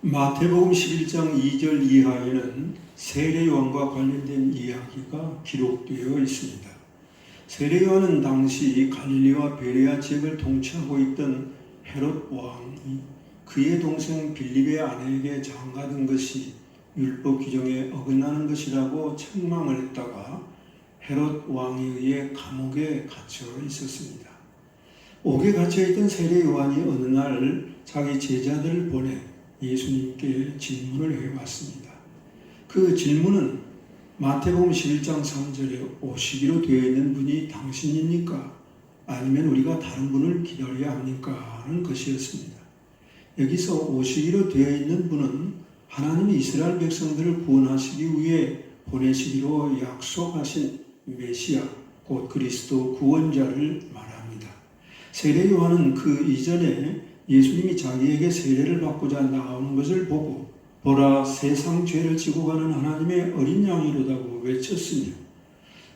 마태복음 11장 2절 이하에는 세례요한과 관련된 이야기가 기록되어 있습니다. 세례요한은 당시 갈릴리와 베레아 지역을 통치하고 있던 헤롯 왕이 그의 동생 빌립의 아내에게 장가든 것이 율법 규정에 어긋나는 것이라고 책망을 했다가 헤롯 왕에 의해 감옥에 갇혀 있었습니다. 옥에 갇혀있던 세례요한이 어느 날 자기 제자들을 보내 예수님께 질문을 해왔습니다. 그 질문은 마태복음 11장 3절에 오시기로 되어 있는 분이 당신입니까? 아니면 우리가 다른 분을 기다려야 합니까? 하는 것이었습니다. 여기서 오시기로 되어 있는 분은 하나님이 이스라엘 백성들을 구원하시기 위해 보내시기로 약속하신 메시아, 곧 그리스도 구원자를 말합니다. 세례 요한은 그 이전에 예수님이 자기에게 세례를 받고자 나오는 것을 보고 보라 세상 죄를 지고 가는 하나님의 어린 양이로다고 외쳤으며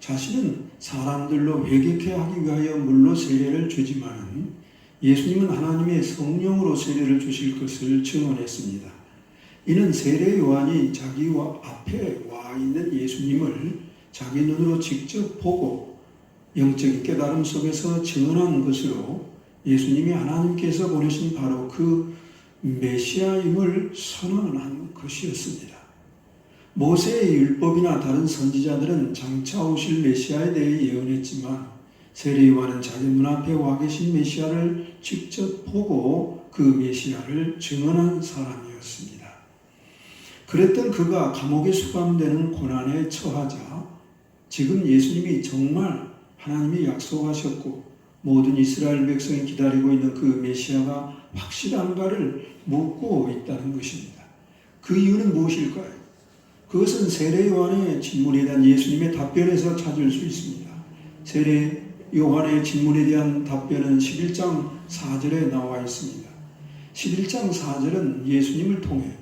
자신은 사람들로 회개케 하기 위하여 물로 세례를 주지만 예수님은 하나님의 성령으로 세례를 주실 것을 증언했습니다. 이는 세례 요한이 자기 앞에 와 있는 예수님을 자기 눈으로 직접 보고 영적인 깨달음 속에서 증언한 것으로 예수님이 하나님께서 보내신 바로 그 메시아임을 선언한 것이었습니다. 모세의 율법이나 다른 선지자들은 장차 오실 메시아에 대해 예언했지만 세례 요한은 자기 눈앞에 와 계신 메시아를 직접 보고 그 메시아를 증언한 사람이었습니다. 그랬던 그가 감옥에 수감되는 고난에 처하자 지금 예수님이 정말 하나님이 약속하셨고 모든 이스라엘 백성이 기다리고 있는 그 메시아가 확실한가를 묻고 있다는 것입니다. 그 이유는 무엇일까요? 그것은 세례 요한의 질문에 대한 예수님의 답변에서 찾을 수 있습니다. 세례 요한의 질문에 대한 답변은 11장 4절에 나와 있습니다. 11장 4절은 예수님을 통해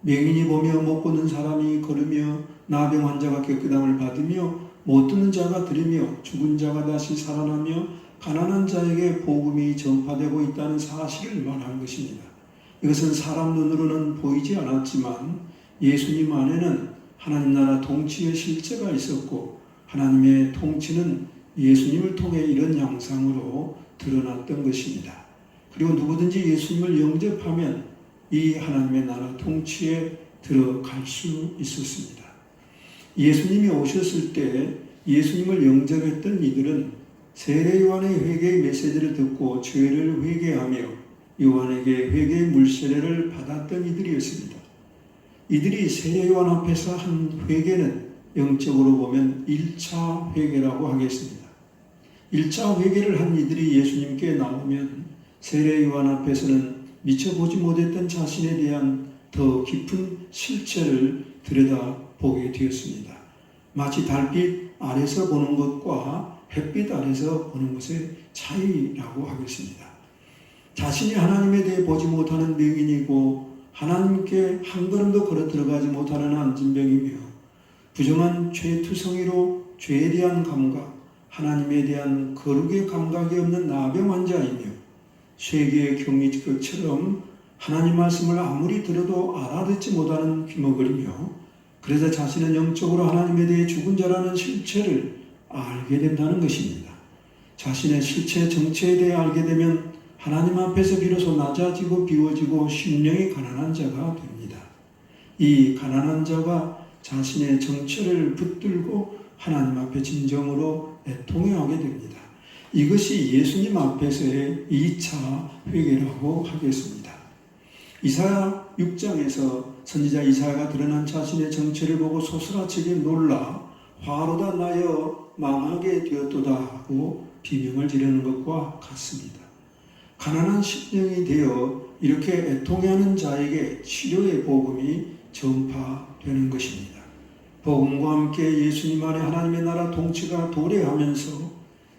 맹인이 보며 못 걷는 사람이 걸으며 나병 환자가 깨끗함을 받으며 못 듣는 자가 들으며 죽은 자가 다시 살아나며 가난한 자에게 복음이 전파되고 있다는 사실을 말한 것입니다. 이것은 사람 눈으로는 보이지 않았지만 예수님 안에는 하나님 나라 통치의 실제가 있었고 하나님의 통치는 예수님을 통해 이런 양상으로 드러났던 것입니다. 그리고 누구든지 예수님을 영접하면 이 하나님의 나라 통치에 들어갈 수 있었습니다. 예수님이 오셨을 때 예수님을 영접했던 이들은 세례 요한의 회개의 메시지를 듣고 죄를 회개하며 요한에게 회개의 물세례를 받았던 이들이었습니다. 이들이 세례 요한 앞에서 한 회개는 영적으로 보면 1차 회개라고 하겠습니다. 1차 회개를 한 이들이 예수님께 나오면 세례 요한 앞에서는 미처 보지 못했던 자신에 대한 더 깊은 실체를 들여다보게 되었습니다. 마치 달빛 아래서 보는 것과 햇빛 아래서 보는 것의 차이라고 하겠습니다. 자신이 하나님에 대해 보지 못하는 맹인이고 하나님께 한 걸음도 걸어 들어가지 못하는 안진병이며 부정한 죄투성이로 죄에 대한 감각, 하나님에 대한 거룩의 감각이 없는 나병 환자이며 세계의 경리것처럼 하나님 말씀을 아무리 들어도 알아듣지 못하는 귀머거리며 그래서 자신은 영적으로 하나님에 대해 죽은 자라는 실체를 알게 된다는 것입니다. 자신의 실체 정체에 대해 알게 되면 하나님 앞에서 비로소 낮아지고 비워지고 심령이 가난한 자가 됩니다. 이 가난한 자가 자신의 정체를 붙들고 하나님 앞에 진정으로 애통해하게 됩니다. 이것이 예수님 앞에서의 2차 회개라고 하겠습니다. 이사야 6장에서 선지자 이사야가 드러난 자신의 정체를 보고 소스라치게 놀라 화로다 나여 망하게 되었도다 하고 비명을 지르는 것과 같습니다. 가난한 심령이 되어 이렇게 애통해하는 자에게 치료의 복음이 전파되는 것입니다. 복음과 함께 예수님 안에 하나님의 나라 통치가 도래하면서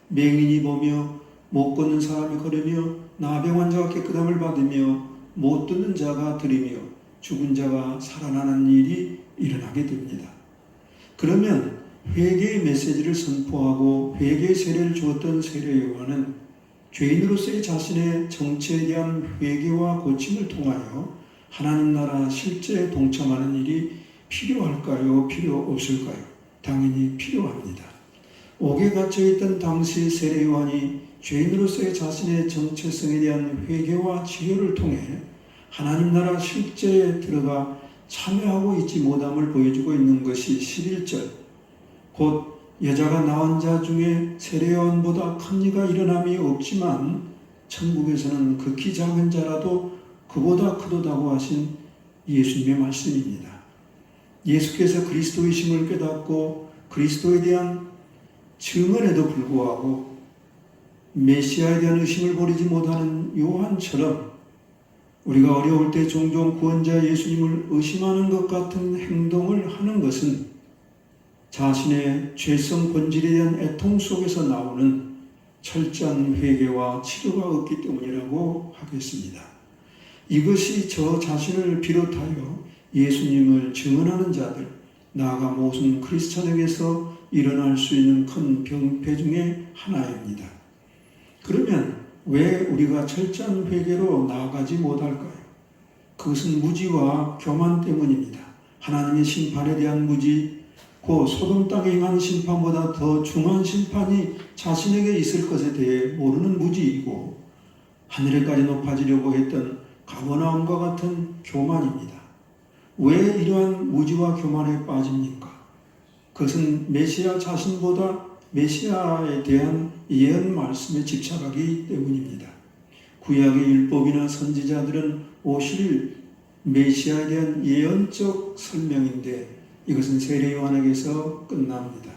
맹인이 보며 못 걷는 사람이 걸으며 나병 환자가 깨끗함을 받으며 못 듣는 자가 들으며 죽은 자가 살아나는 일이 일어나게 됩니다. 그러면 회개의 메시지를 선포하고 회개의 세례를 주었던 세례 요한은 죄인으로서의 자신의 정체에 대한 회개와 고침을 통하여 하나님 나라 실제에 동참하는 일이 필요할까요? 필요 없을까요? 당연히 필요합니다. 옥에 갇혀있던 당시 세례요한이 죄인으로서의 자신의 정체성에 대한 회개와 치료를 통해 하나님 나라 실제에 들어가 참여하고 있지 못함을 보여주고 있는 것이 11절. 곧 여자가 낳은 자 중에 세례요한보다 큰 이가 일어남이 없지만 천국에서는 극히 작은 자라도 그보다 크도다고 하신 예수님의 말씀입니다. 예수께서 그리스도이심을 깨닫고 그리스도에 대한 증언에도 불구하고 메시아에 대한 의심을 버리지 못하는 요한처럼 우리가 어려울 때 종종 구원자 예수님을 의심하는 것 같은 행동을 하는 것은 자신의 죄성 본질에 대한 애통 속에서 나오는 철저한 회개와 치료가 없기 때문이라고 하겠습니다. 이것이 저 자신을 비롯하여 예수님을 증언하는 자들, 나아가 모든 크리스천에게서 일어날 수 있는 큰 병폐 중에 하나입니다. 그러면 왜 우리가 철저한 회개로 나아가지 못할까요? 그것은 무지와 교만 때문입니다. 하나님의 심판에 대한 무지, 그 소돔 땅에 행한 심판보다 더 중한 심판이 자신에게 있을 것에 대해 모르는 무지이고 하늘에까지 높아지려고 했던 가버나움과 같은 교만입니다. 왜 이러한 무지와 교만에 빠집니까? 그것은 메시아 자신보다 메시아에 대한 예언 말씀에 집착하기 때문입니다. 구약의 율법이나 선지자들은 오실 메시아에 대한 예언적 설명인데 이것은 세례요한에게서 끝납니다.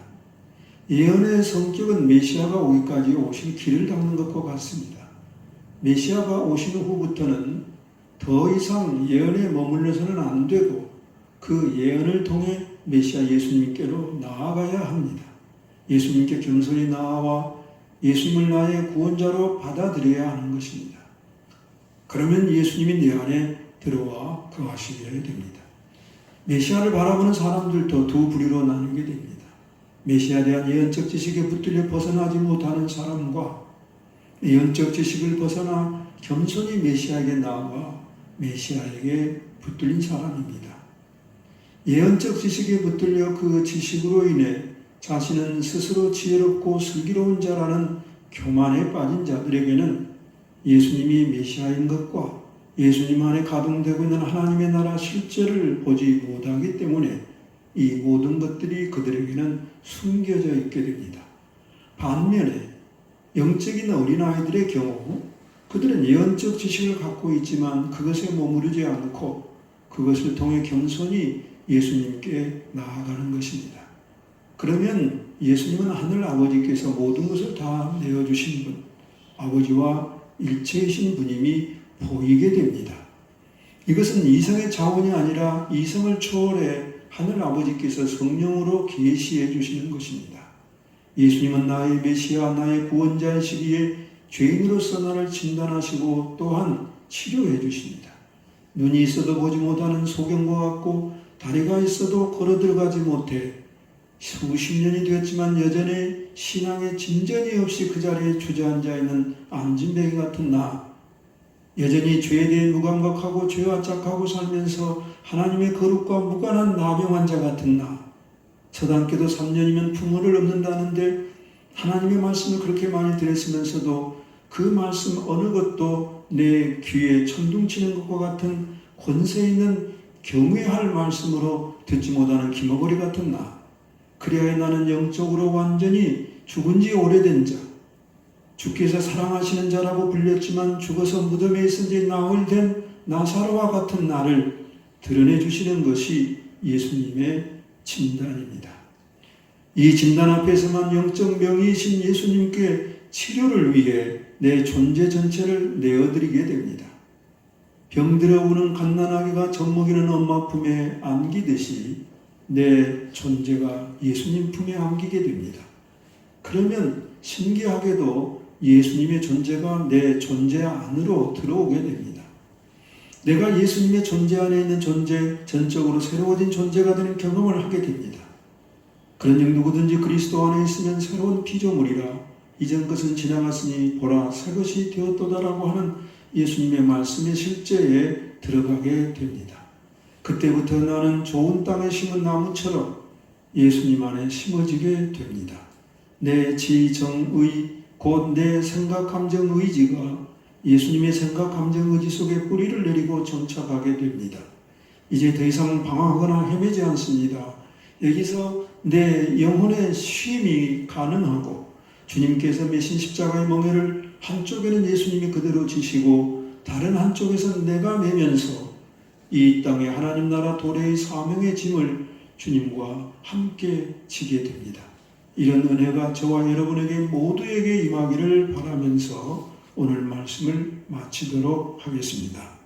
예언의 성격은 메시아가 오기까지 오실 길을 닦는 것과 같습니다. 메시아가 오신 후부터는 더 이상 예언에 머물러서는 안 되고 그 예언을 통해 메시아 예수님께로 나아가야 합니다. 예수님께 겸손히 나아와 예수님을 나의 구원자로 받아들여야 하는 것입니다. 그러면 예수님이 내 안에 들어와 거하시게 됩니다. 메시아를 바라보는 사람들도 두 부류로 나누게 됩니다. 메시아에 대한 예언적 지식에 붙들려 벗어나지 못하는 사람과 예언적 지식을 벗어나 겸손히 메시아에게 나아와 메시아에게 붙들린 사람입니다. 예언적 지식에 붙들려 그 지식으로 인해 자신은 스스로 지혜롭고 슬기로운 자라는 교만에 빠진 자들에게는 예수님이 메시아인 것과 예수님 안에 가동되고 있는 하나님의 나라 실제를 보지 못하기 때문에 이 모든 것들이 그들에게는 숨겨져 있게 됩니다. 반면에 영적인 어린아이들의 경우 그들은 예언적 지식을 갖고 있지만 그것에 머무르지 않고 그것을 통해 겸손히 예수님께 나아가는 것입니다. 그러면 예수님은 하늘 아버지께서 모든 것을 다 내어주신 분, 아버지와 일체이신 분임이 보이게 됩니다. 이것은 이성의 자원이 아니라 이성을 초월해 하늘 아버지께서 성령으로 계시해 주시는 것입니다. 예수님은 나의 메시아, 나의 구원자이시기에 죄인으로서 나를 진단하시고 또한 치료해 주십니다. 눈이 있어도 보지 못하는 소경과 같고 다리가 있어도 걸어 들어가지 못해 수십 년이 되었지만 여전히 신앙에 진전이 없이 그 자리에 주저앉아 있는 안진뱅이 같은 나, 여전히 죄에 대해 무감각하고 죄와 짝하고 살면서 하나님의 거룩과 무관한 나병 자 같은 나, 서당께도 3년이면 부모를 얻는다는데 하나님의 말씀을 그렇게 많이 들었으면서도 그 말씀 어느 것도 내 귀에 천둥치는 것과 같은 권세 있는 경외할 말씀으로 듣지 못하는 기머거리 같은 나, 그리하여 나는 영적으로 완전히 죽은 지 오래된 자, 주께서 사랑하시는 자라고 불렸지만 죽어서 무덤에 있은 지 나흘 된 나사로와 같은 나를 드러내 주시는 것이 예수님의 진단입니다. 이 진단 앞에서만 영적 명의이신 예수님께 치료를 위해 내 존재 전체를 내어드리게 됩니다. 병들어 우는 갓난아기가 젖먹이는 엄마 품에 안기듯이 내 존재가 예수님 품에 안기게 됩니다. 그러면 신기하게도 예수님의 존재가 내 존재 안으로 들어오게 됩니다. 내가 예수님의 존재 안에 있는 존재, 전적으로 새로워진 존재가 되는 경험을 하게 됩니다. 그러니 누구든지 그리스도 안에 있으면 새로운 피조물이라 이전 것은 지나갔으니 보라 새 것이 되었도다라고 하는 예수님의 말씀의 실제에 들어가게 됩니다. 그때부터 나는 좋은 땅에 심은 나무처럼 예수님 안에 심어지게 됩니다. 내 지정의, 곧 내 생각, 감정, 의지가 예수님의 생각, 감정, 의지 속에 뿌리를 내리고 정착하게 됩니다. 이제 더 이상 방황하거나 헤매지 않습니다. 여기서 내 영혼의 쉼이 가능하고 주님께서 메신 십자가의 멍에를 한쪽에는 예수님이 그대로 지시고 다른 한쪽에서는 내가 메면서 이 땅에 하나님 나라 도래의 사명의 짐을 주님과 함께 지게 됩니다. 이런 은혜가 저와 여러분에게 모두에게 임하기를 바라면서 오늘 말씀을 마치도록 하겠습니다.